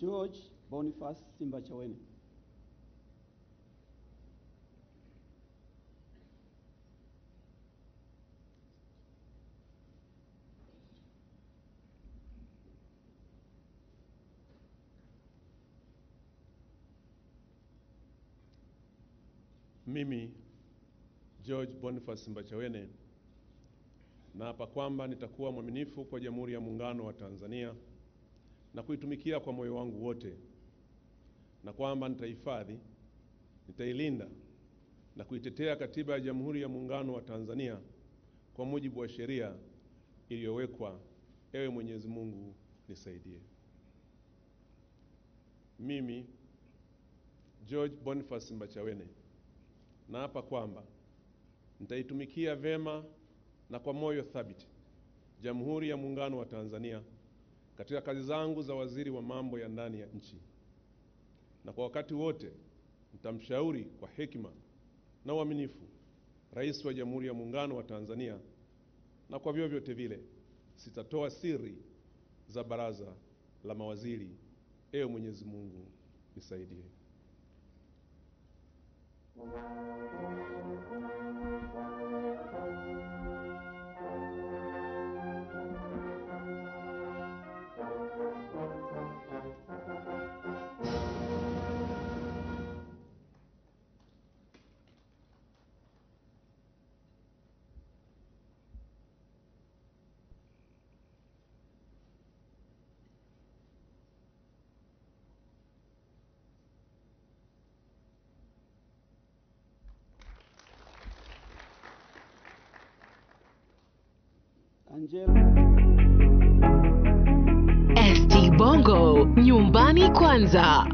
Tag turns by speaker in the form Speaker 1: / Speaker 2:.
Speaker 1: George Boniface Simbachawene.
Speaker 2: Mimi George Boniface Simbachawene naapa kwamba nitakuwa mwaminifu kwa Jamhuri ya Muungano wa Tanzania na kuitumikia kwa moyo wangu wote, na kwamba nitahifadhi, nitailinda na kuitetea Katiba ya Jamhuri ya Muungano wa Tanzania kwa mujibu wa sheria iliyowekwa. Ewe Mwenyezi Mungu nisaidie. Mimi George Boniface Simbachawene naapa kwamba nitaitumikia vema na kwa moyo thabiti Jamhuri ya Muungano wa Tanzania katika kazi zangu za waziri wa mambo ya ndani ya nchi, na kwa wakati wote nitamshauri kwa hekima na uaminifu Rais wa Jamhuri ya Muungano wa Tanzania, na kwa vyovyote vile sitatoa siri za baraza la mawaziri. Ewe Mwenyezi Mungu nisaidie.
Speaker 3: ST Bongo, nyumbani kwanza.